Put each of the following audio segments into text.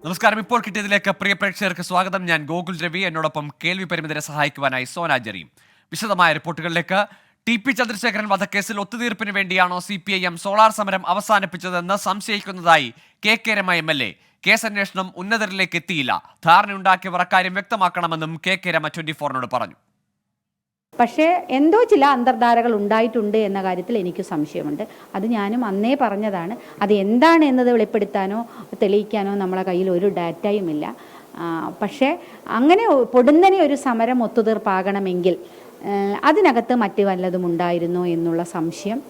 നമസ്കാരം. ഇപ്പോൾ കിട്ടിയതിലേക്ക് പ്രിയ പ്രേക്ഷകർക്ക് സ്വാഗതം. ഞാൻ ഗോകുൽ രവി. എന്നോടൊപ്പം കേൾവി പരിമിതരെ സഹായിക്കുവാനായി സോന ജെറിയും. വിശദമായ റിപ്പോർട്ടുകളിലേക്ക്. ടി.പി. ചന്ദ്രശേഖരൻ വധക്കേസിൽ ഒത്തുതീർപ്പിന് വേണ്ടിയാണോ CPIM സോളാർ സമരം അവസാനിപ്പിച്ചതെന്ന് സംശയിക്കുന്നതായി കെ രമ MLA. കേസ് അന്വേഷണം ഉന്നതരിലേക്ക് എത്തിയില്ല. ധാരണയുണ്ടാക്കിയവർ അക്കാര്യം വ്യക്തമാക്കണമെന്നും കെ രമ 24-നോട് പറഞ്ഞു. പക്ഷേ എന്തോ ചില അന്തർധാരകൾ ഉണ്ടായിട്ടുണ്ട് എന്ന കാര്യത്തിൽ എനിക്ക് സംശയമുണ്ട്. അത് ഞാനും അന്നേ പറഞ്ഞതാണ്. അത് എന്താണ് എന്നത് വെളിപ്പെടുത്താനോ തെളിയിക്കാനോ നമ്മളെ കയ്യിൽ ഒരു ഡാറ്റയുമില്ല. പക്ഷേ അങ്ങനെ പൊടുന്നനെ ഒരു സമരം ഒത്തുതീർപ്പാകണമെങ്കിൽ അതിനകത്ത് മറ്റ് വല്ലതും ഉണ്ടായിരുന്നോ എന്നുള്ള സംശയം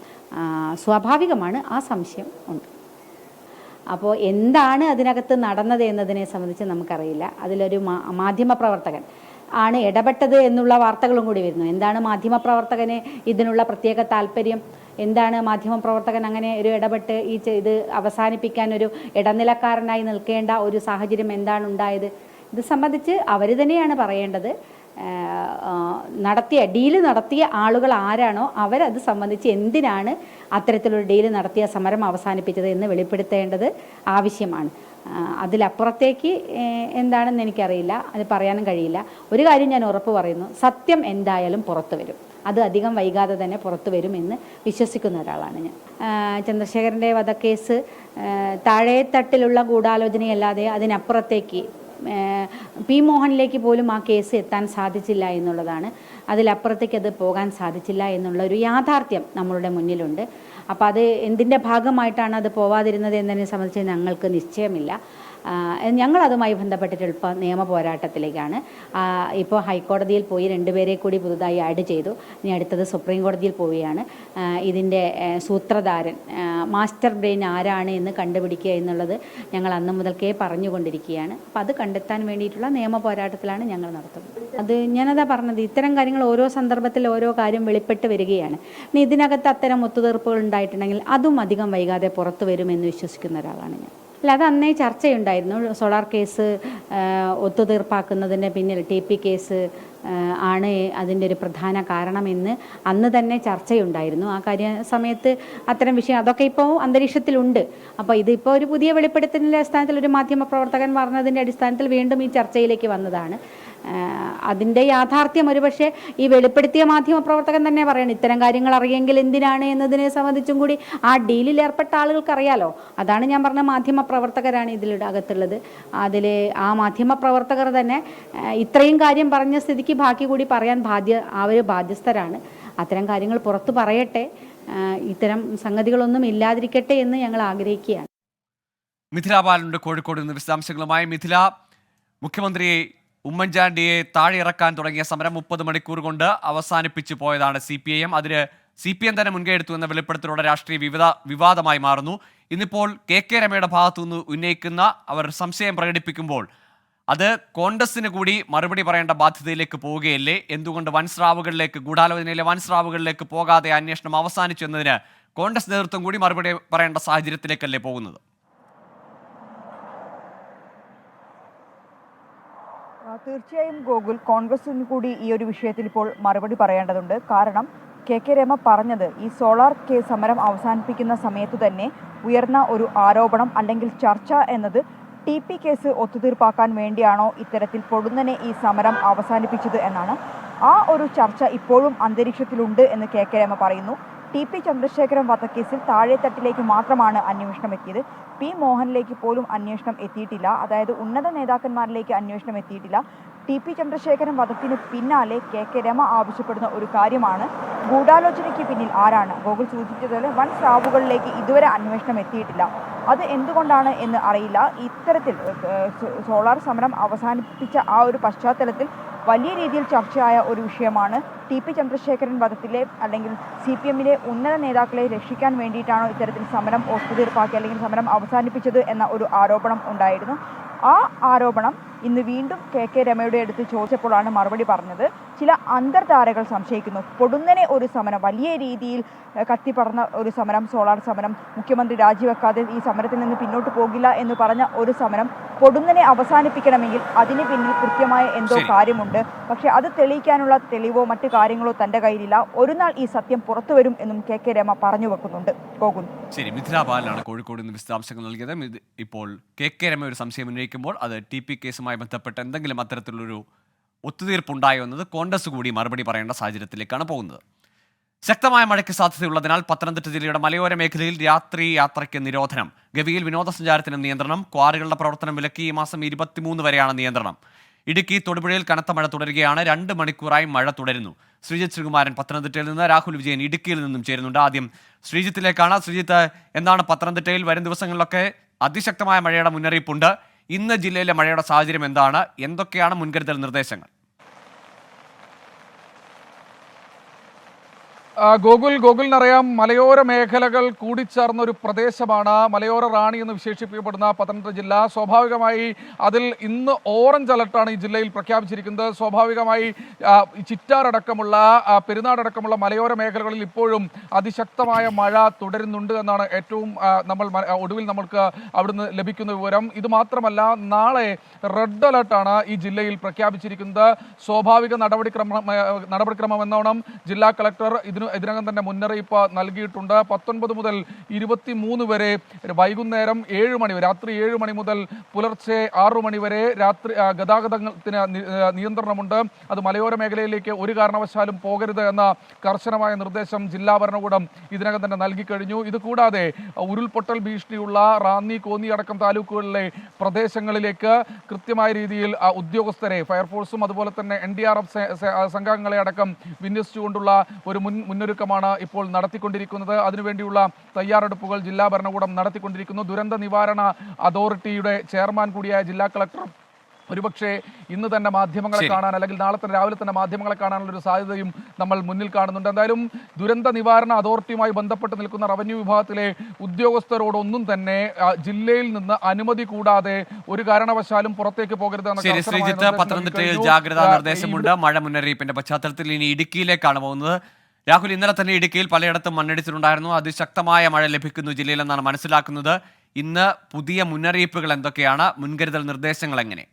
സ്വാഭാവികമാണ്. ആ സംശയം ഉണ്ട്. അപ്പോൾ എന്താണ് അതിനകത്ത് നടന്നത് എന്നതിനെ സംബന്ധിച്ച് നമുക്കറിയില്ല. അതിലൊരു മാധ്യമപ്രവർത്തകൻ ആണ് ഇടപെട്ടത് എന്നുള്ള വാർത്തകളും കൂടി വരുന്നു. എന്താണ് മാധ്യമപ്രവർത്തകന് ഇതിനുള്ള പ്രത്യേക താല്പര്യം? എന്താണ് മാധ്യമപ്രവർത്തകൻ അങ്ങനെ ഒരു ഇടപെട്ട് ഇത് അവസാനിപ്പിക്കാൻ ഒരു ഇടനിലക്കാരനായി നിൽക്കേണ്ട ഒരു സാഹചര്യം എന്താണ് ഉണ്ടായത്? ഇത് സംബന്ധിച്ച് അവർ തന്നെയാണ് പറയേണ്ടത്. ഡീല് നടത്തിയ ആളുകൾ ആരാണോ അവരത് സംബന്ധിച്ച് എന്തിനാണ് അത്തരത്തിലൊരു ഡീല് നടത്തിയ സമരം അവസാനിപ്പിച്ചത് എന്ന് വെളിപ്പെടുത്തേണ്ടത് ആവശ്യമാണ്. അതിലപ്പുറത്തേക്ക് എന്താണെന്ന് എനിക്കറിയില്ല, അത് പറയാനും കഴിയില്ല. ഒരു കാര്യം ഞാൻ ഉറപ്പ് പറയുന്നു, സത്യം എന്തായാലും പുറത്തു വരും. അത് അധികം വൈകാതെ തന്നെ പുറത്തു വരുമെന്ന് വിശ്വസിക്കുന്ന ഒരാളാണ് ഞാൻ. ചന്ദ്രശേഖരൻ്റെ വധക്കേസ് താഴെത്തട്ടിലുള്ള ഗൂഢാലോചനയല്ലാതെ അതിനപ്പുറത്തേക്ക് പി മോഹനിലേക്ക് പോലും ആ കേസ് എത്താൻ സാധിച്ചില്ല എന്നുള്ളതാണ്. അതിലപ്പുറത്തേക്ക് അത് പോകാൻ സാധിച്ചില്ല എന്നുള്ള ഒരു യാഥാർത്ഥ്യം നമ്മളുടെ മുന്നിലുണ്ട്. അപ്പോൾ അത് എന്തിൻ്റെ ഭാഗമായിട്ടാണ് അത് പോവാതിരുന്നത് എന്നതിനെ സംബന്ധിച്ച് ഞങ്ങൾക്ക് നിശ്ചയമില്ല. ഞങ്ങളതുമായി ബന്ധപ്പെട്ടിട്ട് ഇപ്പോൾ നിയമ പോരാട്ടത്തിലേക്കാണ്. ഇപ്പോൾ ഹൈക്കോടതിയിൽ പോയി 2 പേരെ കൂടി പുതുതായി ആഡ് ചെയ്തു. ഇനി അടുത്തത് സുപ്രീം കോടതിയിൽ പോവുകയാണ്. ഇതിൻ്റെ സൂത്രധാരൻ, മാസ്റ്റർ ബ്രെയിൻ ആരാണ് എന്ന് കണ്ടുപിടിക്കുക എന്നുള്ളത് ഞങ്ങൾ അന്ന് മുതൽക്കേ പറഞ്ഞുകൊണ്ടിരിക്കുകയാണ്. അപ്പോൾ അത് കണ്ടെത്താൻ വേണ്ടിയിട്ടുള്ള നിയമ പോരാട്ടത്തിലാണ് ഞങ്ങൾ നടത്തുന്നത്. അത് ഞാനതാ പറഞ്ഞത്, ഇത്തരം കാര്യങ്ങൾ ഓരോ സന്ദർഭത്തിൽ ഓരോ കാര്യം വെളിപ്പെട്ട് വരികയാണ്. ഇനി ഇതിനകത്ത് അത്തരം ഒത്തുതീർപ്പുകൾ ഉണ്ടായിട്ടുണ്ടെങ്കിൽ അതും അധികം വൈകാതെ പുറത്തു വരുമെന്ന് വിശ്വസിക്കുന്ന ഒരാളാണ് ഞാൻ. അല്ല, അത് അന്നേ ചർച്ചയുണ്ടായിരുന്നു. സോളാർ കേസ് ഒത്തുതീർപ്പാക്കുന്നതിന് പിന്നിൽ TP കേസ് ആണ് അതിൻ്റെ ഒരു പ്രധാന കാരണമെന്ന് അന്ന് തന്നെ ചർച്ചയുണ്ടായിരുന്നു. ആ സമയത്ത് അത്തരം വിഷയം അതൊക്കെ ഇപ്പോൾ അന്തരീക്ഷത്തിലുണ്ട്. അപ്പോൾ ഇതിപ്പോൾ ഒരു പുതിയ വെളിപ്പെടുത്തലിൻ്റെ അടിസ്ഥാനത്തിൽ ഒരു മാധ്യമപ്രവർത്തകൻ പറഞ്ഞതിൻ്റെ അടിസ്ഥാനത്തിൽ വീണ്ടും ഈ ചർച്ചയിലേക്ക് വന്നതാണ്. അതിൻ്റെ യാഥാർത്ഥ്യം ഒരുപക്ഷെ ഈ വെളിപ്പെടുത്തിയ മാധ്യമപ്രവർത്തകൻ തന്നെ പറയണം. ഇത്തരം കാര്യങ്ങൾ അറിയെങ്കിൽ എന്തിനാണ് എന്നതിനെ സംബന്ധിച്ചും കൂടി ആ ഡീലിൽ ഏർപ്പെട്ട ആളുകൾക്ക് അറിയാലോ. അതാണ് ഞാൻ പറഞ്ഞ മാധ്യമപ്രവർത്തകരാണ് ഇതിലൂടെ അകത്തുള്ളത്. അതിൽ ആ മാധ്യമപ്രവർത്തകർ തന്നെ ഇത്രയും കാര്യം പറഞ്ഞ സ്ഥിതിക്ക് ബാക്കി കൂടി പറയാൻ അവർ ബാധ്യസ്ഥരാണ്. അത്തരം കാര്യങ്ങൾ പുറത്തു പറയട്ടെ, ഇത്തരം സംഗതികളൊന്നും ഇല്ലാതിരിക്കട്ടെ എന്ന് ഞങ്ങൾ ആഗ്രഹിക്കുകയാണ്. മിഥില ബാലനുണ്ട് കോഴിക്കോട് നിന്ന് വിശദാംശങ്ങളുമായി. മിഥില, മുഖ്യമന്ത്രിയെ ഉമ്മൻചാണ്ടിയെ താഴെ ഇറക്കാൻ തുടങ്ങിയ സമരം 30 മണിക്കൂർ കൊണ്ട് അവസാനിപ്പിച്ചു പോയതാണ് CPIM. അതിന് CPM തന്നെ മുൻകൈ എടുത്തു എന്ന വെളിപ്പെടുത്തലോടെ രാഷ്ട്രീയ വിവാദമായി മാറുന്നു. ഇന്നിപ്പോൾ കെ രമയുടെ ഭാഗത്തുനിന്ന് ഉന്നയിക്കുന്ന അവർ സംശയം പ്രകടിപ്പിക്കുമ്പോൾ അത് കോൺഗ്രസിന് കൂടി മറുപടി പറയേണ്ട ബാധ്യതയിലേക്ക് പോവുകയല്ലേ? എന്തുകൊണ്ട് ഗൂഢാലോചനയിലെ വൻസ്രാവുകളിലേക്ക് പോകാതെ അന്വേഷണം അവസാനിച്ചു എന്നതിന് കോൺഗ്രസ് നേതൃത്വം കൂടി മറുപടി പറയേണ്ട സാഹചര്യത്തിലേക്കല്ലേ പോകുന്നത്? തീർച്ചയായും ഗോകുൽ, കോൺഗ്രസിന് കൂടി ഈ ഒരു വിഷയത്തിൽ ഇപ്പോൾ മറുപടി പറയേണ്ടതുണ്ട്. കാരണം കെ രമ പറഞ്ഞത് ഈ സോളാർ കേസ് സമരം അവസാനിപ്പിക്കുന്ന സമയത്ത് തന്നെ ഉയർന്ന ഒരു ആരോപണം അല്ലെങ്കിൽ ചർച്ച എന്നത് TP കേസ് ഒത്തുതീർപ്പാക്കാൻ വേണ്ടിയാണോ ഇത്തരത്തിൽ പൊടുന്നനെ ഈ സമരം അവസാനിപ്പിച്ചത് എന്നാണ്. ആ ഒരു ചർച്ച ഇപ്പോഴും അന്തരീക്ഷത്തിലുണ്ട് എന്ന് കെ രമ പറയുന്നു. TP ചന്ദ്രശേഖരൻ വധക്കേസിൽ താഴെത്തട്ടിലേക്ക് മാത്രമാണ് അന്വേഷണം എത്തിയത്. പി മോഹനിലേക്ക് പോലും അന്വേഷണം എത്തിയിട്ടില്ല. അതായത് ഉന്നത നേതാക്കന്മാരിലേക്ക് അന്വേഷണം എത്തിയിട്ടില്ല. TP ചന്ദ്രശേഖരൻ വധത്തിന് പിന്നാലെ കെ രമ ആവശ്യപ്പെടുന്ന ഒരു കാര്യമാണ് ഗൂഢാലോചനയ്ക്ക് പിന്നിൽ ആരാണ്. ഗോകുൽ സൂചിപ്പിച്ചതുപോലെ വൻ സ്രാവുകളിലേക്ക് ഇതുവരെ അന്വേഷണം എത്തിയിട്ടില്ല. അത് എന്തുകൊണ്ടാണ് എന്ന് അറിയില്ല. ഇത്തരത്തിൽ സോളാർ സമരം അവസാനിപ്പിച്ച ആ ഒരു പശ്ചാത്തലത്തിൽ വലിയ രീതിയിൽ ചർച്ചയായ ഒരു വിഷയമാണ് TP ചന്ദ്രശേഖരൻ വധത്തിലെ അല്ലെങ്കിൽ CPMലെ ഉന്നത നേതാക്കളെ രക്ഷിക്കാൻ വേണ്ടിയിട്ടാണോ ഇത്തരത്തിൽ സമരം ഒത്തുതീർപ്പാക്കി അല്ലെങ്കിൽ സമരം അവസാനിപ്പിച്ചത് എന്ന ഒരു ആരോപണം ഉണ്ടായിരുന്നു. ആ ആരോപണം ഇന്ന് വീണ്ടും കെ രമയുടെ അടുത്ത് ചോദിച്ചപ്പോഴാണ് മറുപടി പറഞ്ഞത്. ചില അന്തർധാരകൾ സംശയിക്കുന്നു. പൊടുന്നനെ ഒരു സമരം, വലിയ രീതിയിൽ കത്തിപ്പടർന്ന ഒരു സമരം, സോളാർ സമരം, മുഖ്യമന്ത്രി രാജിവെക്കാതെ ഈ സമരത്തിൽ നിന്ന് പിന്നോട്ട് പോകില്ല എന്ന് പറഞ്ഞ ഒരു സമരം പൊടുന്നനെ അവസാനിപ്പിക്കണമെങ്കിൽ അതിന് പിന്നിൽ കൃത്യമായ എന്തോ കാര്യമുണ്ട്. പക്ഷേ അത് തെളിയിക്കാനുള്ള തെളിവോ മറ്റു കാര്യങ്ങളോ തന്റെ കയ്യിലില്ല. ഒരു നാൾ ഈ സത്യം പുറത്തു വരും എന്നും കെ രമ പറഞ്ഞു വെക്കുന്നുണ്ട്. പോകുന്നു. ശരി, മിഥില ബാലനാണ് കോഴിക്കോട് നിന്ന് വിശദാംശങ്ങൾ നൽകിയത്. ഇപ്പോൾ കെ രമ ഒരു സംശയം ഉന്നയിക്കുമ്പോൾ അത് TP കേസുമായി ബന്ധപ്പെട്ട് എന്തെങ്കിലും അത്തരത്തിലുള്ളൊരു ഒത്തുതീർപ്പുണ്ടായോ എന്നത് കോൺഗ്രസ് കൂടി മറുപടി പറയേണ്ട സാഹചര്യത്തിലേക്കാണ് പോകുന്നത്. ശക്തമായ മഴയ്ക്ക് സാധ്യതയുള്ളതിനാൽ പത്തനംതിട്ട ജില്ലയുടെ മലയോര മേഖലയിൽ രാത്രി യാത്രയ്ക്ക് നിരോധനം. ഗവിയിൽ വിനോദസഞ്ചാരത്തിന് നിയന്ത്രണം. ക്വാറികളുടെ പ്രവർത്തനം വിലക്കി. ഈ മാസം 23 വരെയാണ് നിയന്ത്രണം. ഇടുക്കി തൊടുപുഴയിൽ കനത്ത മഴ തുടരുകയാണ്. 2 മണിക്കൂറായി മഴ തുടരുന്നു. ശ്രീജിത്ത് ശ്രീകുമാരൻ പത്തനംതിട്ടയിൽ നിന്ന്, രാഹുൽ വിജയൻ ഇടുക്കിയിൽ നിന്നും ചേരുന്നുണ്ട്. ആദ്യം ശ്രീജിത്തിലേക്കാണ്. ശ്രീജിത്ത്, എന്താണ് പത്തനംതിട്ടയിൽ വരും ദിവസങ്ങളിലൊക്കെ അതിശക്തമായ മഴയുടെ മുന്നറിയിപ്പുണ്ട്. ഇന്ന് ജില്ലയിലെ മഴയുടെ സാഹചര്യം എന്താണ്? എന്തൊക്കെയാണ് മുൻകരുതൽ നിർദ്ദേശങ്ങൾ? ഗോകുലിനറിയാം, മലയോര മേഖലകൾ കൂടിച്ചേർന്ന ഒരു പ്രദേശമാണ് മലയോര റാണി എന്ന് വിശേഷിപ്പിക്കപ്പെടുന്ന പത്തനംതിട്ട ജില്ല. സ്വാഭാവികമായി അതിൽ ഇന്ന് ഓറഞ്ച് അലർട്ടാണ് ഈ ജില്ലയിൽ പ്രഖ്യാപിച്ചിരിക്കുന്നത്. സ്വാഭാവികമായി ചിറ്റാറടക്കമുള്ള പെരുന്നാടടക്കമുള്ള മലയോര മേഖലകളിൽ ഇപ്പോഴും അതിശക്തമായ മഴ തുടരുന്നുണ്ട് എന്നാണ് ഏറ്റവും ഒടുവിൽ നമ്മൾക്ക് അവിടുന്ന് ലഭിക്കുന്ന വിവരം. ഇത് മാത്രമല്ല, നാളെ റെഡ് അലർട്ടാണ് ഈ ജില്ലയിൽ പ്രഖ്യാപിച്ചിരിക്കുന്നത്. സ്വാഭാവിക നടപടിക്രമം എന്നോണം ജില്ലാ കളക്ടർ ഇതിനകം തന്നെ മുന്നറിയിപ്പ് നൽകിയിട്ടുണ്ട്. 19 മുതൽ 23 വരെ വൈകുന്നേരം 7 മണി വരെ, രാത്രി 7 മണി മുതൽ പുലർച്ചെ 6 മണി വരെ രാത്രി ഗതാഗതത്തിന് നിയന്ത്രണമുണ്ട്. അത് മലയോര മേഖലയിലേക്ക് ഒരു കാരണവശാലും പോകരുത് എന്ന കർശനമായ നിർദ്ദേശം ജില്ലാ ഭരണകൂടം ഇതിനകം തന്നെ നൽകിക്കഴിഞ്ഞു. ഇത് കൂടാതെ ഉരുൾപൊട്ടൽ ഭീഷണിയുള്ള റാന്നി, കോന്നി അടക്കം താലൂക്കുകളിലെ പ്രദേശങ്ങളിലേക്ക് കൃത്യമായ രീതിയിൽ ഉദ്യോഗസ്ഥരെ, ഫയർഫോഴ്സും അതുപോലെ തന്നെ NDRF സംഘങ്ങളെ അടക്കം വിന്യസിച്ചുകൊണ്ടുള്ള ഒരു മുന്നൊരുക്കമാണ് ഇപ്പോൾ നടത്തിക്കൊണ്ടിരിക്കുന്നത്. അതിനുവേണ്ടിയുള്ള തയ്യാറെടുപ്പുകൾ ജില്ലാ ഭരണകൂടം നടത്തിക്കൊണ്ടിരിക്കുന്നു. ദുരന്ത നിവാരണ അതോറിറ്റിയുടെ ചെയർമാൻ കൂടിയായ ജില്ലാ കളക്ടർ ഒരുപക്ഷെ ഇന്ന് തന്നെ മാധ്യമങ്ങളെ കാണാൻ, അല്ലെങ്കിൽ നാളെ തന്നെ രാവിലെ തന്നെ മാധ്യമങ്ങളെ കാണാനുള്ള ഒരു സാധ്യതയും നമ്മൾ മുന്നിൽ കാണുന്നുണ്ട്. എന്തായാലും ദുരന്ത നിവാരണ അതോറിറ്റിയുമായി ബന്ധപ്പെട്ട് നിൽക്കുന്ന റവന്യൂ വിഭാഗത്തിലെ ഉദ്യോഗസ്ഥരോടൊന്നും തന്നെ ജില്ലയിൽ നിന്ന് അനുമതി കൂടാതെ ഒരു കാരണവശാലും പുറത്തേക്ക് പോകരുത്. പത്തനംതിട്ടയിൽ ജാഗ്രതാ നിർദ്ദേശമുണ്ട്. മഴ മുന്നറിയിപ്പിന്റെ പശ്ചാത്തലത്തിൽ ഇനി ഇടുക്കിയിലേക്കാണ് പോകുന്നത്. രാഹുൽ, ഇന്നലെ തന്നെ ഇടുക്കിയിൽ പലയിടത്തും മണ്ണിടിച്ചിട്ടുണ്ടായിരുന്നു. അതിശക്തമായ മഴ ലഭിക്കുന്നു ജില്ലയിലെന്നാണ് മനസ്സിലാക്കുന്നത്. ഇന്ന് പുതിയ മുന്നറിയിപ്പുകൾ എന്തൊക്കെയാണ്? മുൻകരുതൽ നിർദ്ദേശങ്ങൾ എങ്ങനെ?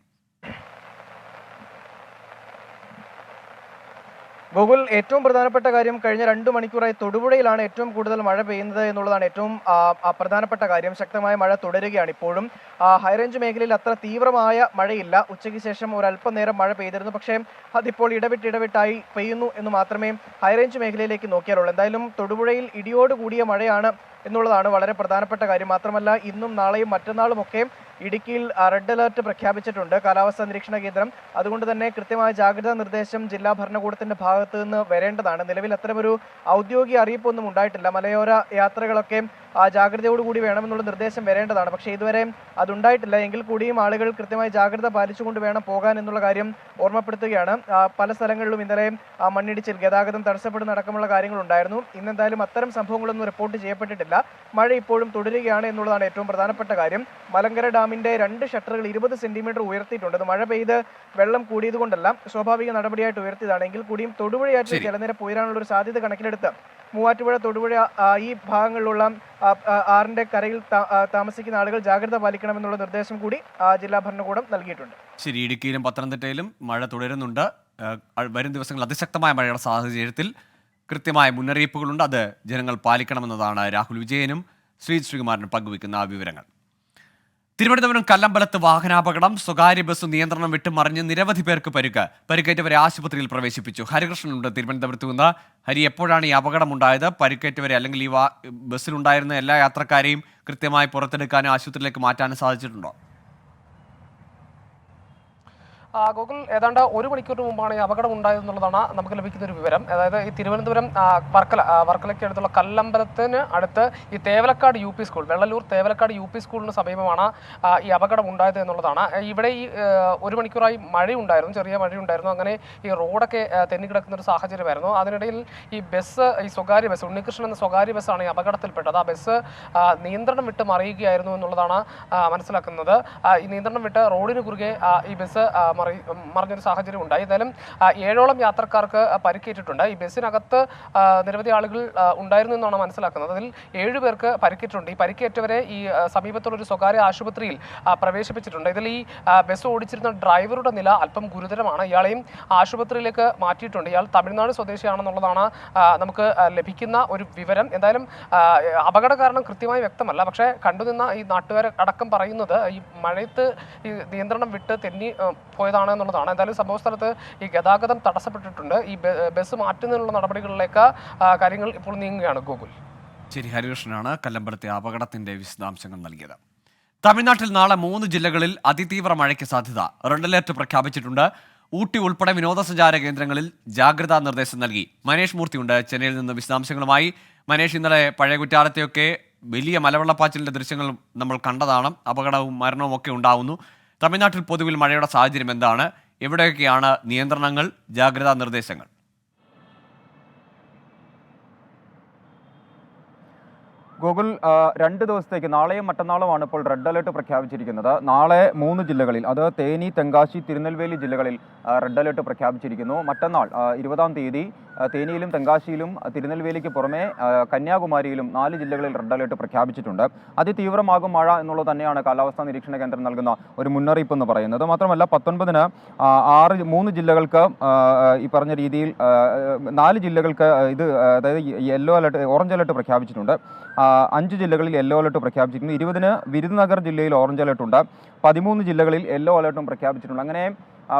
ഗൂഗിൾ, ഏറ്റവും പ്രധാനപ്പെട്ട കാര്യം, കഴിഞ്ഞ 2 മണിക്കൂറായി തൊടുപുഴയിലാണ് ഏറ്റവും കൂടുതൽ മഴ പെയ്യുന്നത് എന്നുള്ളതാണ് ഏറ്റവും പ്രധാനപ്പെട്ട കാര്യം. ശക്തമായ മഴ തുടരുകയാണ്. ഇപ്പോഴും ഹൈറേഞ്ച് മേഖലയിൽ അത്ര തീവ്രമായ മഴയില്ല. ഉച്ചയ്ക്ക് ശേഷം ഒരല്പനേരം മഴ പെയ്തിരുന്നു. പക്ഷേ അതിപ്പോൾ ഇടവിട്ടിടവിട്ടായി പെയ്യുന്നു എന്ന് മാത്രമേ ഹൈറേഞ്ച് മേഖലയിലേക്ക് നോക്കിയാലുള്ളൂ. എന്തായാലും തൊടുപുഴയിൽ ഇടിയോട് കൂടിയ മഴയാണ് എന്നുള്ളതാണ് വളരെ പ്രധാനപ്പെട്ട കാര്യം. മാത്രമല്ല, ഇന്നും നാളെയും മറ്റന്നാളുമൊക്കെ ഇടുക്കിയിൽ റെഡ് അലർട്ട് പ്രഖ്യാപിച്ചിട്ടുണ്ട് കാലാവസ്ഥാ നിരീക്ഷണ കേന്ദ്രം. അതുകൊണ്ട് തന്നെ കൃത്യമായ ജാഗ്രതാ നിർദ്ദേശം ജില്ലാ ഭരണകൂടത്തിന്റെ ഭാഗത്ത് നിന്ന് വരേണ്ടതാണ്. നിലവിൽ അത്തരമൊരു ഔദ്യോഗിക അറിയിപ്പൊന്നും ഉണ്ടായിട്ടില്ല. മലയോര യാത്രകളൊക്കെ ജാഗ്രതയോടുകൂടി വേണമെന്നുള്ള നിർദ്ദേശം വരേണ്ടതാണ്. പക്ഷേ ഇതുവരെ അതുണ്ടായിട്ടില്ല. എങ്കിൽ കൂടിയും ആളുകൾ കൃത്യമായി ജാഗ്രത പാലിച്ചുകൊണ്ട് വേണം പോകാൻ എന്നുള്ള കാര്യം ഓർമ്മപ്പെടുത്തുകയാണ്. പല സ്ഥലങ്ങളിലും ഇന്നലെ മണ്ണിടിച്ചിൽ, ഗതാഗതം തടസ്സപ്പെടുന്ന അടക്കമുള്ള കാര്യങ്ങളുണ്ടായിരുന്നു. ഇന്നെന്തായാലും അത്തരം സംഭവങ്ങളൊന്നും റിപ്പോർട്ട് ചെയ്യപ്പെട്ടിട്ടില്ല. മഴ ഇപ്പോഴും തുടരുകയാണ് എന്നുള്ളതാണ് ഏറ്റവും പ്രധാനപ്പെട്ട കാര്യം. മലങ്കര ഡാമിന്റെ 2 ഷട്ടറുകൾ 20 സെന്റിമീറ്റർ ഉയർത്തിയിട്ടുണ്ട്. അത് മഴ പെയ്ത് വെള്ളം കൂടിയത് കൊണ്ടല്ല, സ്വാഭാവിക നടപടിയായിട്ട് ഉയർത്തിയതാണ്. എങ്കിൽ കൂടിയും തൊടുപുഴയായിട്ട് ജലനിരപ്പ് ഉയരാനുള്ള ഒരു സാധ്യത കണക്കിലെടുത്ത് മൂവാറ്റുപുഴ, തൊടുപുഴ ഈ ഭാഗങ്ങളിലുള്ള ആറിന്റെ കരയിൽ താമസിക്കുന്ന ആളുകൾ ജാഗ്രത പാലിക്കണമെന്നുള്ള നിർദ്ദേശം കൂടി ജില്ലാ ഭരണകൂടം നൽകിയിട്ടുണ്ട്. ശരി, ഇടുക്കിയിലും പത്തനംതിട്ടയിലും മഴ തുടരുന്നുണ്ട്. വരും ദിവസങ്ങളിൽ അതിശക്തമായ മഴയുടെ സാഹചര്യത്തിൽ കൃത്യമായ മുന്നറിയിപ്പുകളുണ്ട്. അത് ജനങ്ങൾ പാലിക്കണമെന്നതാണ് രാഹുൽ വിജയനും ശ്രീകുമാരനും പങ്കുവയ്ക്കുന്ന വിവരങ്ങൾ. തിരുവനന്തപുരം കല്ലമ്പലത്ത് വാഹനാപകടം. സ്വകാര്യ ബസ് നിയന്ത്രണം വിട്ട് മറിഞ്ഞ് നിരവധി പേർക്ക് പരിക്കേറ്റവരെ ആശുപത്രിയിൽ പ്രവേശിപ്പിച്ചു. ഹരികൃഷ്ണനുണ്ട് തിരുവനന്തപുരത്ത് നിന്ന്. ഹരി, എപ്പോഴാണ് ഈ അപകടമുണ്ടായത്? പരിക്കേറ്റവരെ, അല്ലെങ്കിൽ ഈ ബസ്സിലുണ്ടായിരുന്ന എല്ലാ യാത്രക്കാരെയും കൃത്യമായി പുറത്തെടുക്കാനും ആശുപത്രിയിലേക്ക് മാറ്റാനും സാധിച്ചിട്ടുണ്ടോ? ഗൂഗിൾ ഏതാണ്ട് 1 മണിക്കൂറിന് മുമ്പാണ് ഈ അപകടം ഉണ്ടായതെന്നുള്ളതാണ് നമുക്ക് ലഭിക്കുന്ന ഒരു വിവരം. അതായത് ഈ തിരുവനന്തപുരം വർക്കലയ്ക്ക് അടുത്തുള്ള കല്ലമ്പലത്തിന് അടുത്ത് ഈ Thevalakkad UP school, Vellalloor Thevalakkad UP സ്കൂളിന് സമീപമാണ് ഈ അപകടം ഉണ്ടായത് എന്നുള്ളതാണ്. ഇവിടെ ഈ 1 മണിക്കൂറായി മഴയുണ്ടായിരുന്നു, ചെറിയ മഴയുണ്ടായിരുന്നു. അങ്ങനെ ഈ റോഡൊക്കെ തെന്നിക്കിടക്കുന്ന ഒരു സാഹചര്യമായിരുന്നു. അതിനിടയിൽ ഈ സ്വകാര്യ ബസ്, ഉണ്ണികൃഷ്ണൻ എന്ന സ്വകാര്യ ബസ്സാണ് ഈ അപകടത്തിൽപ്പെട്ടത്. ആ ബസ് നിയന്ത്രണം വിട്ട് മറിയുകയായിരുന്നു എന്നുള്ളതാണ് മനസ്സിലാക്കുന്നത്. ഈ നിയന്ത്രണം വിട്ട് റോഡിന് കുറുകെ ഈ ബസ് മറിഞ്ഞൊരു സാഹചര്യം ഉണ്ടായി. ഏതായാലും 7ഓളം യാത്രക്കാർക്ക് പരിക്കേറ്റിട്ടുണ്ട്. ഈ ബസ്സിനകത്ത് നിരവധി ആളുകൾ ഉണ്ടായിരുന്നു എന്നാണ് മനസ്സിലാക്കുന്നത്. അതിൽ 7 പേർക്ക് പരിക്കേറ്റിട്ടുണ്ട്. ഈ പരിക്കേറ്റവരെ ഈ സമീപത്തുള്ള ഒരു സ്വകാര്യ ആശുപത്രിയിൽ പ്രവേശിപ്പിച്ചിട്ടുണ്ട്. ഇതിൽ ഈ ബസ് ഓടിച്ചിരുന്ന ഡ്രൈവറുടെ നില അല്പം ഗുരുതരമാണ്. ഇയാളെയും ആശുപത്രിയിലേക്ക് മാറ്റിയിട്ടുണ്ട്. ഇയാൾ തമിഴ്നാട് സ്വദേശിയാണെന്നുള്ളതാണ് നമുക്ക് ലഭിക്കുന്ന ഒരു വിവരം. എന്തായാലും അപകട കാരണം കൃത്യമായി വ്യക്തമല്ല. പക്ഷേ കണ്ടുനിന്ന ഈ നാട്ടുകാർ അടക്കം പറയുന്നത് ഈ മഴയത്ത് ഈ നിയന്ത്രണം വിട്ട് തെന്നി പോയതാണ് എന്നുള്ളതാണ്. എന്തായാലും സംഭവ സ്ഥലത്ത് ഈ ഗതാഗതം തടസ്സപ്പെട്ടിട്ടുണ്ട്. ഈ ബസ് മാറ്റുന്നതിനുള്ള നടപടികളിലേക്ക് കാര്യങ്ങൾ ഇപ്പോൾ നീങ്ങുകയാണ്. ഗൂഗിൾ. ശരി, ഹരികൃഷ്ണനാണ് കല്ലമ്പലത്തെ അപകടത്തിന്റെ വിശദാംശങ്ങൾ നൽകിയത്. തമിഴ്നാട്ടിൽ നാളെ 3 ജില്ലകളിൽ അതിതീവ്ര മഴയ്ക്ക് സാധ്യത. റെഡ് അലർട്ട് പ്രഖ്യാപിച്ചിട്ടുണ്ട്. ഊട്ടി ഉൾപ്പെടെ വിനോദസഞ്ചാര കേന്ദ്രങ്ങളിൽ ജാഗ്രതാ നിർദ്ദേശം നൽകി. മനേഷ് മൂർത്തിയുണ്ട് ചെന്നൈയിൽ നിന്ന് വിശദാംശങ്ങളുമായി. മനേഷ്, ഇന്നലെ പഴയ കുറ്റാലത്തെയൊക്കെ വലിയ മലവെള്ളപ്പാച്ചിലിന്റെ ദൃശ്യങ്ങൾ നമ്മൾ കണ്ടതാണ്. അപകടവും മരണവും ഒക്കെ ഉണ്ടാവുന്നു. തമിഴ്നാട്ടിൽ പൊതുവിൽ മഴയുടെ സാഹചര്യം എന്താണ്? എവിടെയൊക്കെയാണ് നിയന്ത്രണങ്ങൾ, ജാഗ്രതാ നിർദ്ദേശങ്ങൾ? ഗൂഗിൾ 2 ദിവസത്തേക്ക്, നാളെയും മറ്റന്നാളുമാണ് ഇപ്പോൾ റെഡ് അലേർട്ട് പ്രഖ്യാപിച്ചിരിക്കുന്നത്. നാളെ 3 ജില്ലകളിൽ, അത് തേനി, തെങ്കാശി, തിരുനെൽവേലി ജില്ലകളിൽ റെഡ് അലേർട്ട് പ്രഖ്യാപിച്ചിരിക്കുന്നു. മറ്റന്നാൾ 20-ാം തീയതി തേനിയിലും തെങ്കാശിയിലും തിരുനെൽവേലിക്ക് പുറമെ കന്യാകുമാരിയിലും 4 ജില്ലകളിൽ റെഡ് അലേർട്ട് പ്രഖ്യാപിച്ചിട്ടുണ്ട്. അതിതീവ്രമാകും മഴ എന്നുള്ളത് തന്നെയാണ് കാലാവസ്ഥാ നിരീക്ഷണ കേന്ദ്രം നൽകുന്ന ഒരു മുന്നറിയിപ്പ് എന്ന് പറയുന്നത്. മാത്രമല്ല 19-ന് 3 ജില്ലകൾക്ക് ഈ പറഞ്ഞ രീതിയിൽ 4 ജില്ലകൾക്ക് ഇത്, അതായത് യെല്ലോ അലേർട്ട്, ഓറഞ്ച് അലേർട്ട് പ്രഖ്യാപിച്ചിട്ടുണ്ട്. 5 ജില്ലകളിൽ യെല്ലോ അലേർട്ട് പ്രഖ്യാപിച്ചിരിക്കുന്നു. 20-ന് വിരുദ്നഗർ ജില്ലയിൽ ഓറഞ്ച് അലേർട്ടുണ്ട്. 13 ജില്ലകളിൽ യെല്ലോ അലേർട്ടും പ്രഖ്യാപിച്ചിട്ടുണ്ട്. അങ്ങനെ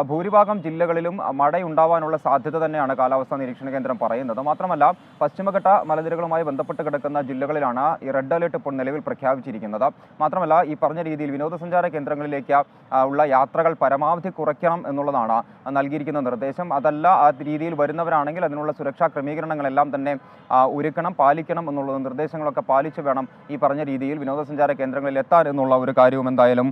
ഭൂരിഭാഗം ജില്ലകളിലും മഴയുണ്ടാവാനുള്ള സാധ്യത തന്നെയാണ് കാലാവസ്ഥാ നിരീക്ഷണ കേന്ദ്രം പറയുന്നത്. മാത്രമല്ല പശ്ചിമഘട്ട മലനിരകളുമായി ബന്ധപ്പെട്ട് കിടക്കുന്ന ജില്ലകളിലാണ് ഈ റെഡ് അലേർട്ട് ഇപ്പോൾ നിലവിൽ പ്രഖ്യാപിച്ചിരിക്കുന്നത്. മാത്രമല്ല ഈ പറഞ്ഞ രീതിയിൽ വിനോദസഞ്ചാര കേന്ദ്രങ്ങളിലേക്ക് ഉള്ള യാത്രകൾ പരമാവധി കുറയ്ക്കണം എന്നുള്ളതാണ് നൽകിയിരിക്കുന്ന നിർദ്ദേശം. അതല്ല, ആ രീതിയിൽ വരുന്നവരാണെങ്കിൽ അതിനുള്ള സുരക്ഷാ ക്രമീകരണങ്ങളെല്ലാം തന്നെ ഒരുക്കണം, പാലിക്കണം എന്നുള്ള നിർദ്ദേശങ്ങളൊക്കെ പാലിച്ച് വേണം ഈ പറഞ്ഞ രീതിയിൽ വിനോദസഞ്ചാര കേന്ദ്രങ്ങളിൽ എത്താൻ എന്നുള്ള ഒരു കാര്യവും എന്തായാലും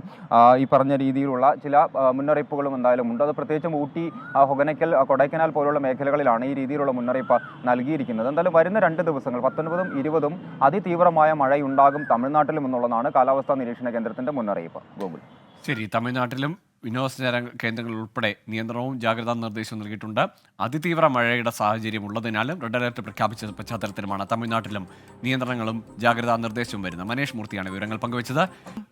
ഈ പറഞ്ഞ രീതിയിലുള്ള ചില മുന്നറിയിപ്പുകളും എന്തായാലും ഉണ്ട്. അത് പ്രത്യേകിച്ചും ഊട്ടി, ഹൊഗനക്കൽ, കൊടൈക്കനാൽ പോലുള്ള മേഖലകളിലാണ് ഈ രീതിയിലുള്ള മുന്നറിയിപ്പ് നൽകിയിരിക്കുന്നത്. എന്തായാലും വരുന്ന 2 ദിവസങ്ങൾ 19-ഉം 20-ഉം അതിതീവ്രമായ മഴയുണ്ടാകും തമിഴ്നാട്ടിലും എന്നുള്ളതാണ് കാലാവസ്ഥാ നിരീക്ഷണ കേന്ദ്രത്തിന്റെ മുന്നറിയിപ്പ്. ഗൂഗിൾ. ശരി, തമിഴ്നാട്ടിലും വിനോദസഞ്ചാര കേന്ദ്രങ്ങൾ ഉൾപ്പെടെ നിയന്ത്രണവും ജാഗ്രതാ നിർദ്ദേശവും നൽകിയിട്ടുണ്ട്. അതിതീവ്ര മഴയുടെ സാഹചര്യം ഉള്ളതിനാലും റെഡ് അലർട്ട് പ്രഖ്യാപിച്ച പശ്ചാത്തലത്തിലുമാണ് തമിഴ്നാട്ടിലും നിയന്ത്രണങ്ങളും ജാഗ്രതാ നിർദ്ദേശവും വരുന്നത്. മനേഷ് മൂർത്തിയാണ് വിവരങ്ങൾ പങ്കുവച്ചത്.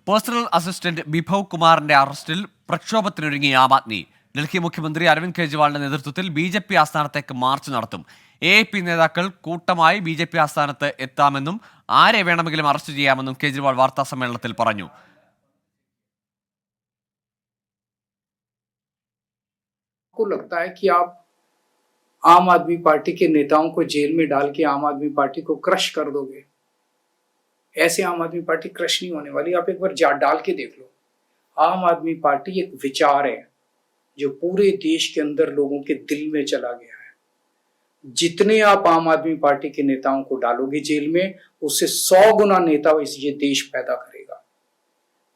പേഴ്സണൽ അസിസ്റ്റന്റ് ബിഭവ് കുമാറിന്റെ അറസ്റ്റിൽ പ്രക്ഷോഭത്തിനൊരുങ്ങി ആം ആദ്മി. ഡൽഹി മുഖ്യമന്ത്രി അരവിന്ദ് കെജ്രിവാളിന്റെ നേതൃത്വത്തിൽ BJP ആസ്ഥാനത്തേക്ക് മാർച്ച് നടത്തും. AAP നേതാക്കൾ കൂട്ടമായി BJP ആസ്ഥാനത്ത് എത്താമെന്നും ആരെ വേണമെങ്കിലും അറസ്റ്റ് ചെയ്യാമെന്നും കെജ്രിവാൾ വാർത്താ സമ്മേളനത്തിൽ പറഞ്ഞു. को लगता है कि आप आम आदमी पार्टी के नेताओं को जेल में डाल के आम आदमी पार्टी को क्रश कर दोगे। ऐसे आम आदमी पार्टी क्रश नहीं होने वाली। आप एक बार डाल के देख लो। आम आदमी पार्टी एक विचार है जो पूरे देश के अंदर लोगों के दिल में चला गया है। जितने आप आम आदमी पार्टी के नेताओं को डालोगे जेल में, उससे 100 गुना नेता ये देश पैदा करेगा।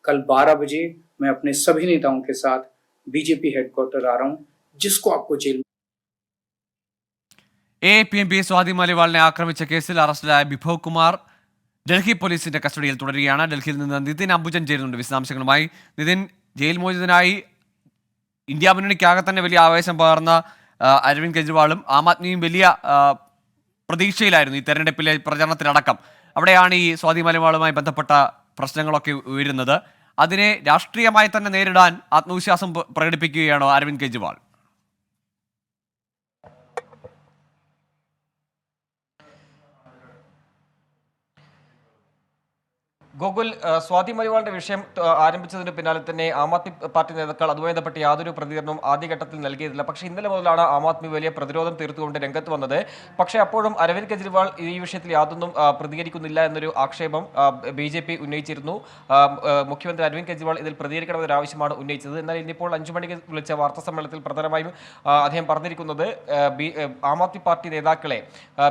कल 12 बजे मैं अपने सभी नेताओं के साथ BJP हेडक्वार्टर आ रहा हूं, जिसको आपको जेल AAP MP സ്വാതി മലിവാളിനെ ആക്രമിച്ച കേസിൽ അറസ്റ്റിലായ ബിഭവ് കുമാർ ഡൽഹി പോലീസിന്റെ കസ്റ്റഡിയിൽ തുടരുകയാണ്. ഡൽഹിയിൽ നിന്ന് നിതിൻ അംബുജൻ ചേരുന്നുണ്ട് വിശദാംശങ്ങളുമായി. നിതിൻ, ജയിൽ മോചിതനായി ഇന്ത്യ മുന്നണിക്കാകെ തന്നെ വലിയ ആവേശം പകർന്ന അരവിന്ദ് കെജ്രിവാളും ആം ആദ്മിയും വലിയ പ്രതീക്ഷയിലായിരുന്നു ഈ തെരഞ്ഞെടുപ്പിലെ പ്രചരണത്തിലടക്കം. അവിടെയാണ് ഈ സ്വാതി മലിവാളുമായി ബന്ധപ്പെട്ട പ്രശ്നങ്ങളൊക്കെ ഉയരുന്നത്. അതിനെ രാഷ്ട്രീയമായി തന്നെ നേരിടാൻ ആത്മവിശ്വാസം പ്രകടിപ്പിക്കുകയാണോ അരവിന്ദ് കെജ്രിവാൾ? ഗോകുൽ, സ്വാതി മലിവാളിന്റെ വിഷയം ആരംഭിച്ചതിന് പിന്നാലെ തന്നെ ആം ആദ്മി പാർട്ടി നേതാക്കൾ അതുമായി ബന്ധപ്പെട്ട് യാതൊരു പ്രതികരണവും ആദ്യഘട്ടത്തിൽ നൽകിയതില്ല. പക്ഷേ ഇന്നലെ മുതലാണ് ആം ആദ്മി വലിയ പ്രതിരോധം തീർത്തുകൊണ്ട് രംഗത്ത് വന്നത്. പക്ഷേ അപ്പോഴും അരവിന്ദ് കെജ്രിവാൾ ഈ വിഷയത്തിൽ യാതൊന്നും പ്രതികരിക്കുന്നില്ല എന്നൊരു ആക്ഷേപം BJP ഉന്നയിച്ചിരുന്നു. മുഖ്യമന്ത്രി അരവിന്ദ് കെജ്രിവാൾ ഇതിൽ പ്രതികരിക്കണമെന്നൊരു ആവശ്യമാണ് ഉന്നയിച്ചത്. എന്നാൽ ഇന്നിപ്പോൾ 5 മണിക്ക് വിളിച്ച വാർത്താ സമ്മേളനത്തിൽ പ്രധാനമായും അദ്ദേഹം പറഞ്ഞിരിക്കുന്നത് ആം ആദ്മി പാർട്ടി നേതാക്കളെ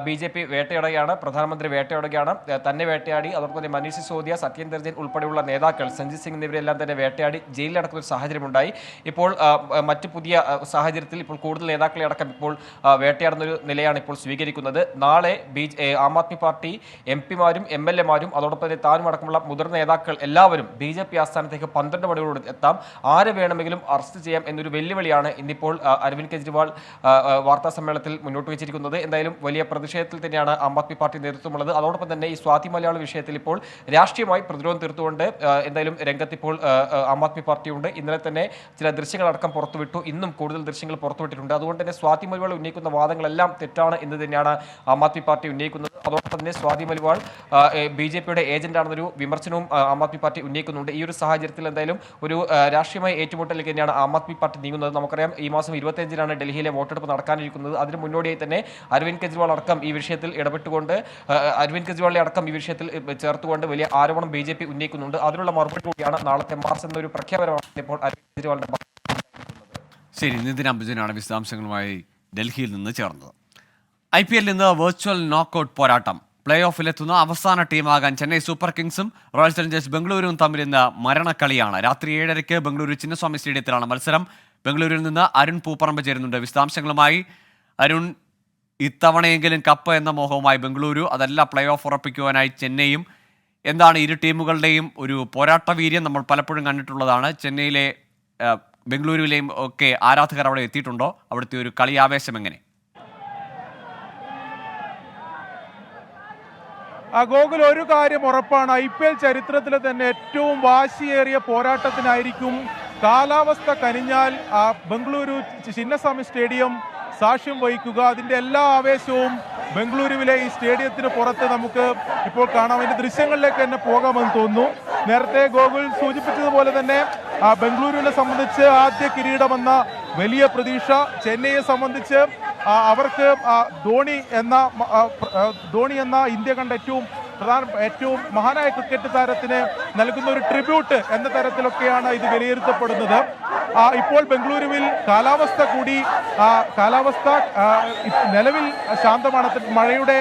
BJP വേട്ടയാടുകയാണ്, പ്രധാനമന്ത്രി വേട്ടയാടുകയാണ്, തന്നെ വേട്ടയാടി. അതോടൊപ്പം തന്നെ മനീഷ് സിസോദിയ, സത്യേന്ദർ ജെയിൻ ഉൾപ്പെടെയുള്ള നേതാക്കൾ, സഞ്ജിത് സിംഗ് എന്നിവരെല്ലാം തന്നെ വേട്ടയാടി ജയിലിലടക്കുന്ന ഒരു സാഹചര്യമുണ്ടായി. ഇപ്പോൾ മറ്റ് പുതിയ സാഹചര്യത്തിൽ ഇപ്പോൾ കൂടുതൽ നേതാക്കളെ അടക്കം ഇപ്പോൾ വേട്ടയാടുന്ന ഒരു നിലയാണ് ഇപ്പോൾ സ്വീകരിക്കുന്നത്. നാളെ ആം ആദ്മി പാർട്ടി MP-മാരും MLA-മാരും അതോടൊപ്പം തന്നെ താനും അടക്കമുള്ള മുതിർന്ന നേതാക്കൾ എല്ലാവരും BJP ആസ്ഥാനത്തേക്ക് 12 മണിയോട് എത്താം. ആരെ വേണമെങ്കിലും അറസ്റ്റ് ചെയ്യാം എന്നൊരു വെല്ലുവിളിയാണ് ഇന്നിപ്പോൾ അരവിന്ദ് കെജ്രിവാൾ വാർത്താ സമ്മേളനത്തിൽ മുന്നോട്ട് വെച്ചിരിക്കുന്നത്. എന്തായാലും വലിയ പ്രതിഷേധത്തിൽ തന്നെയാണ് ആം ആദ്മി പാർട്ടി നേതൃത്വമുള്ളത്. അതോടൊപ്പം തന്നെ ഈ സ്വാതി മലയാള വിഷയത്തിൽ ഇപ്പോൾ രാഷ്ട്രീയമായി പ്രതിരോധം തീർത്തുകൊണ്ട് എന്തായാലും രംഗത്തിപ്പോൾ ആം ആദ്മി പാർട്ടിയുണ്ട്. ഇന്നലെ തന്നെ ചില ദൃശ്യങ്ങളടക്കം പുറത്തുവിട്ടു, ഇന്നും കൂടുതൽ ദൃശ്യങ്ങൾ പുറത്തുവിട്ടിട്ടുണ്ട്. അതുകൊണ്ട് തന്നെ സ്വാതി മലിവാൾ ഉന്നയിക്കുന്ന വാദങ്ങളെല്ലാം തെറ്റാണ് എന്ന് തന്നെയാണ് ആം ആദ്മി പാർട്ടി ഉന്നയിക്കുന്നത്. അതോടൊപ്പം തന്നെ സ്വാതി മലിവാൾ BJP-യുടെ ഏജന്റാണെന്നൊരു വിമർശനവും ആം ആദ്മി പാർട്ടി ഉന്നയിക്കുന്നുണ്ട്. ഈ ഒരു സാഹചര്യത്തിൽ എന്തായാലും ഒരു രാഷ്ട്രീയമായ ഏറ്റുമുട്ടലിലേക്ക് തന്നെയാണ് ആം ആദ്മി പാർട്ടി നീങ്ങുന്നത്. നമുക്കറിയാം ഈ മാസം 25-നാണ് ഡൽഹിയിലെ വോട്ടെടുപ്പ് നടക്കാനിരിക്കുന്നത്. അതിന് മുന്നോടിയായി തന്നെ അരവിന്ദ് കെജ്രിവാൾ അടക്കം ഈ വിഷയത്തിൽ ഇടപെട്ടുകൊണ്ട് അരവിന്ദ് കെജ്രിവാളിനെ അടക്കം ഈ വിഷയത്തിൽ ചേർത്തുകൊണ്ട് വലിയ ആരോപണം BJP ഉന്നയിക്കുന്നുണ്ട്. അതിനുള്ള മറുപടി കൂടിയാണ് നാളത്തെ മാർച്ച് എന്നൊരു പ്രഖ്യാപനമാണ് ഇപ്പോൾ അരവിന്ദ് കെജ്രിവാളിന്റെ. ശരി, നിതിൻ അംബുജനാണ് വിശദാംശങ്ങളുമായി ഡൽഹിയിൽ നിന്ന് ചേർന്നത്. IPL നിന്ന് വെർച്വൽ നോക്കൌട്ട് പോരാട്ടം. പ്ലേ ഓഫിലെത്തുന്ന അവസാന ടീമാകാൻ ചെന്നൈ സൂപ്പർ കിങ്സും റോയൽ ചലഞ്ചേഴ്സ് ബംഗളൂരുവും തമ്മിൽ ഇന്ന് മരണക്കളിയാണ്. രാത്രി 7:30 ബംഗളൂരു ചിന്നസ്വാമി സ്റ്റേഡിയത്തിലാണ് മത്സരം. ബംഗളൂരുവിൽ നിന്ന് അരുൺ പൂപ്പറമ്പ് ചേരുന്നുണ്ട് വിശദാംശങ്ങളുമായി. അരുൺ, ഇത്തവണയെങ്കിലും കപ്പ് എന്ന മോഹവുമായി ബംഗളൂരു, അതല്ല പ്ലേ ഓഫ് ഉറപ്പിക്കുവാനായി ചെന്നൈയും. എന്താണ് ഇരു ടീമുകളുടെയും ഒരു പോരാട്ട വീര്യം? നമ്മൾ പലപ്പോഴും കണ്ടിട്ടുള്ളതാണ്. ചെന്നൈയിലെ ബംഗളൂരുവിലെയും ഒക്കെ ആരാധകർ അവിടെ എത്തിയിട്ടുണ്ടോ? അവിടുത്തെ ഒരു കളി ആവേശം എങ്ങനെ? ഗോകുൽ, ഒരു കാര്യം ഉറപ്പാണ്, IPL ചരിത്രത്തിലെ തന്നെ ഏറ്റവും വാശിയേറിയ പോരാട്ടത്തിനായിരിക്കും കാലാവസ്ഥ കനിഞ്ഞാൽ ബംഗളൂരു ചിന്നസ്വാമി സ്റ്റേഡിയം സാക്ഷ്യം വഹിക്കുക. അതിൻ്റെ എല്ലാ ആവേശവും ബംഗളൂരുവിലെ ഈ സ്റ്റേഡിയത്തിന് പുറത്ത് നമുക്ക് ഇപ്പോൾ കാണാം. അതിൻ്റെ ദൃശ്യങ്ങളിലേക്ക് തന്നെ പോകാമെന്ന് തോന്നുന്നു. നേരത്തെ ഗോകുൽ സൂചിപ്പിച്ചതുപോലെ തന്നെ ബംഗളൂരുവിനെ സംബന്ധിച്ച് ആദ്യ കിരീടമെന്ന വലിയ പ്രതീക്ഷ, ചെന്നൈയെ സംബന്ധിച്ച് അവർക്ക് ധോണി എന്ന ഇന്ത്യ കണ്ട ഏറ്റവും മഹാനായ ക്രിക്കറ്റ് താരത്തിന് നൽകുന്ന ഒരു ട്രിബ്യൂട്ട് എന്ന തരത്തിലൊക്കെയാണ് ഇത് വിലയിരുത്തപ്പെടുന്നത്. ഇപ്പോൾ ബംഗളൂരുവിൽ കാലാവസ്ഥ നിലവിൽ ശാന്തമാണ്. മഴയുടെ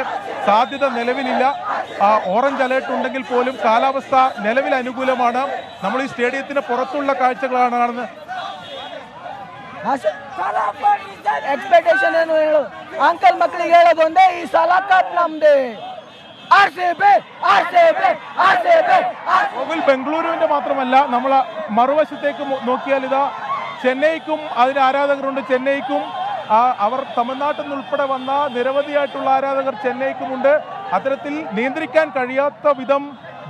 സാധ്യത നിലവിലില്ല. ഓറഞ്ച് അലേർട്ട് ഉണ്ടെങ്കിൽ പോലും കാലാവസ്ഥ നിലവിൽ അനുകൂലമാണ്. നമ്മൾ ഈ സ്റ്റേഡിയത്തിന് പുറത്തുള്ള കാഴ്ചകളാണ് കാണുന്നത്. ಎಕ್ಸ್ಪೆಕ್ಟೇಷನ್ ಏನು ಹೇಳು ಅಂಕಲ್ ಮಕ್ಕಳಿಗೆ ಹೇಳೋದೊಂದೇ, ಈ ಸಲ ಕಪ್ ನಮ್ದೆ. ബംഗളൂരുവിന്റെ മാത്രമല്ല, നമ്മൾ മറുവശത്തേക്ക് നോക്കിയാൽ ഇതാ ചെന്നൈക്കും അതിന് ആരാധകരുണ്ട്. ചെന്നൈക്കും അവർ തമിഴ്നാട്ടിൽ നിന്ന് ഉൾപ്പെടെ വന്ന നിരവധിയായിട്ടുള്ള ആരാധകർ ചെന്നൈക്കുമുണ്ട്. അത്തരത്തിൽ നിയന്ത്രിക്കാൻ കഴിയാത്ത വിധം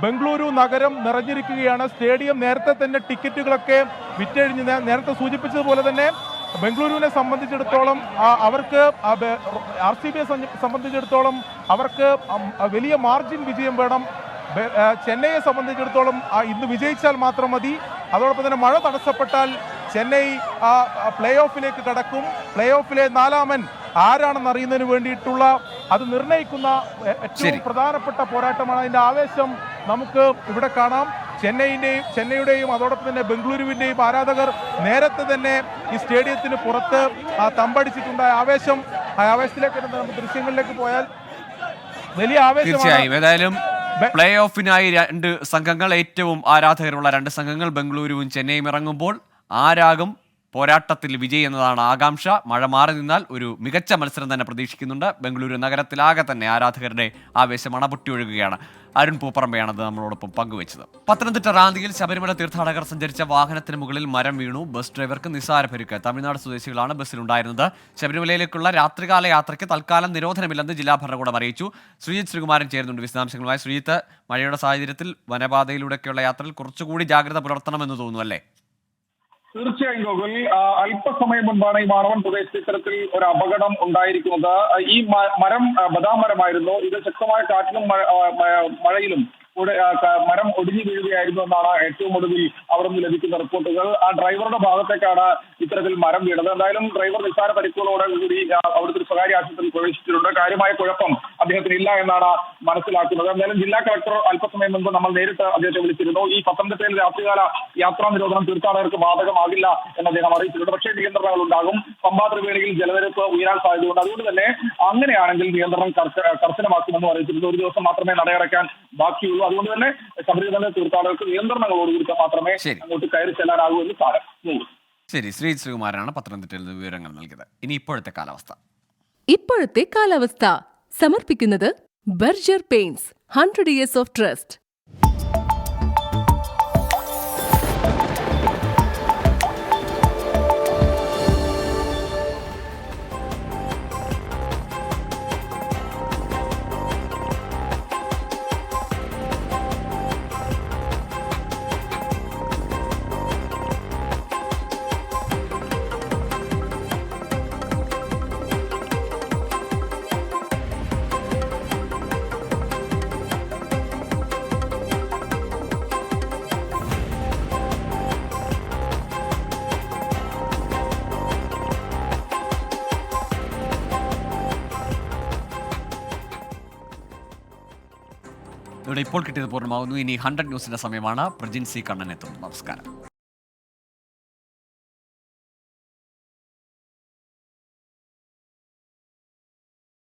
ബംഗളൂരു നഗരം നിറഞ്ഞിരിക്കുകയാണ്. സ്റ്റേഡിയം നേരത്തെ തന്നെ ടിക്കറ്റുകളൊക്കെ വിറ്റഴിഞ്ഞ്, നേരത്തെ സൂചിപ്പിച്ചതുപോലെ തന്നെ ബംഗളൂരുവിനെ സംബന്ധിച്ചിടത്തോളം അവർക്ക് RCBയെ സംബന്ധിച്ചിടത്തോളം അവർക്ക് വലിയ മാർജിൻ വിജയം വേണം. ചെന്നൈയെ സംബന്ധിച്ചിടത്തോളം ഇന്ന് വിജയിച്ചാൽ മാത്രം മതി. അതോടൊപ്പം തന്നെ മഴ തടസ്സപ്പെട്ടാൽ ചെന്നൈ പ്ലേ ഓഫിലേക്ക് കടക്കും. പ്ലേ ഓഫിലെ 4-ാമൻ ആരാണെന്ന് അറിയുന്നതിന് വേണ്ടിയിട്ടുള്ള അത് നിർണ്ണയിക്കുന്ന ഏറ്റവും പ്രധാനപ്പെട്ട പോരാട്ടമാണ്. അതിൻ്റെ ആവേശം നമുക്ക് ഇവിടെ കാണാം. ചെന്നൈയുടെയും അതോടൊപ്പം തന്നെ ബംഗളൂരുവിൻ്റെയും ആരാധകർ നേരത്തെ തന്നെ ഈ സ്റ്റേഡിയത്തിന് പുറത്ത് തമ്പടിച്ചിട്ടുണ്ടായ ആവേശത്തിലേക്ക് നമുക്ക് ദൃശ്യങ്ങളിലേക്ക് പോയാൽ വലിയ തീർച്ചയായും. ഏതായാലും പ്ലേ ഓഫിനായി 2 സംഘങ്ങൾ, ഏറ്റവും ആരാധകരുള്ള 2 സംഘങ്ങൾ ബംഗളൂരുവും ചെന്നൈയും ഇറങ്ങുമ്പോൾ ആരാകും പോരാട്ടത്തിൽ വിജയി എന്നതാണ് ആകാംക്ഷ. മഴ മാറി നിന്നാൽ ഒരു മികച്ച മത്സരം തന്നെ പ്രതീക്ഷിക്കുന്നുണ്ട്. ബംഗളൂരു നഗരത്തിലാകെ തന്നെ ആരാധകരുടെ ആവേശം അണപൊട്ടി ഒഴുകുകയാണ്. അരുൺ പൂപ്പറമ്പയാണത് നമ്മളോടൊപ്പം പങ്കുവച്ചത്. പത്തനംതിട്ട റാന്നിയിൽ ശബരിമല തീർത്ഥാടകർ സഞ്ചരിച്ച വാഹനത്തിന് മുകളിൽ മരം വീണു. ബസ് ഡ്രൈവർക്ക് നിസ്സാര പരിക്ക്. തമിഴ്നാട് സ്വദേശികളാണ് ബസ്സിലുണ്ടായിരുന്നത്. ശബരിമലയിലേക്കുള്ള രാത്രികാല യാത്രയ്ക്ക് തൽക്കാലം നിരോധനമില്ലെന്ന് ജില്ലാ ഭരണകൂടം അറിയിച്ചു. ശ്രീജിത്ത് ശ്രീകുമാരൻ ചേരുന്നുണ്ട് വിശദാംശങ്ങളുമായി. ശ്രീജിത്ത്, മഴയുടെ സാഹചര്യത്തിൽ വനപാതയിലൂടെയൊക്കെയുള്ള യാത്രയിൽ കുറച്ചുകൂടി ജാഗ്രത പുലർത്തണമെന്ന് തോന്നുന്നു അല്ലേ? തീർച്ചയായും ഗോകുൽ, അല്പസമയം മുൻപാണ് ഈ മാണവൻ പ്രദേശത്ത് ഇത്തരത്തിൽ ഒരു അപകടം ഉണ്ടായിരിക്കുന്നത്. ഈ ബദാം മരമായിരുന്നു. ഇത് ശക്തമായ കാറ്റിലും മഴയിലും മരം ഒടിഞ്ഞു വീഴുകയായിരുന്നു എന്നാണ് ഏറ്റവും ഒടുവിൽ അവിടെ നിന്ന് ലഭിക്കുന്ന റിപ്പോർട്ടുകൾ. ആ ഡ്രൈവറുടെ ഭാഗത്തേക്കാണ് ഇത്തരത്തിൽ മരം വീണത്. എന്തായാലും ഡ്രൈവർ നിസ്സാര പരിക്കുകളോടെ കൂടി അവിടുത്തെ സ്വകാര്യ ആശുപത്രിയിൽ പ്രവേശിച്ചിട്ടുണ്ട്. കാര്യമായ കുഴപ്പം അദ്ദേഹത്തിന് ഇല്ല എന്നാണ് മനസ്സിലാക്കുന്നത്. എന്തായാലും ജില്ലാ കളക്ടർ അല്പസമയം മുമ്പ് നമ്മൾ നേരിട്ട് അദ്ദേഹത്തെ വിളിച്ചിരുന്നു. ഈ പത്തനംതിട്ടയിൽ രാത്രികാല യാത്രാ നിരോധനം തീർത്ഥാടകർക്ക് ബാധകമാകില്ല എന്ന് അദ്ദേഹം അറിയിച്ചിട്ടുണ്ട്. പക്ഷേ നിയന്ത്രണങ്ങൾ ഉണ്ടാകും. പമ്പാ ത്രിവേണിയിൽ ജലനിരപ്പ് ഉയരാൻ സാധ്യതയുണ്ട്. അതുകൊണ്ട് തന്നെ അങ്ങനെയാണെങ്കിൽ നിയന്ത്രണം കർശനമാക്കുമെന്ന് അറിയിച്ചിട്ടുണ്ട്. ഒരു ദിവസം മാത്രമേ നടയടയ്ക്കാൻ ബാക്കിയുള്ളൂ. അതുകൊണ്ട് തന്നെ ശബരിമല തീർത്ഥാടകർക്ക് നിയന്ത്രണങ്ങളോടുകൂടി മാത്രമേ അങ്ങോട്ട് കയറി ചെല്ലാനാകൂ എന്ന് സാരം. ശരി, ശ്രീകുമാരനാണ് പത്തനംതിട്ടയിൽ നിന്ന് വിവരങ്ങൾ നൽകിയത്. ഇനി ഇപ്പോഴത്തെ കാലാവസ്ഥ സമർപ്പിക്കുന്നത് Berger paints 100 years of trust. ഇവിടെ ഇപ്പോൾ കിട്ടിയത് പൂർണ്ണമാകുന്നു. ഇനി 100 ന്യൂസിന്റെ സമയമാണ്. പ്രജിൻ സി കണ്ണൻ എത്തുന്നു. നമസ്കാരം.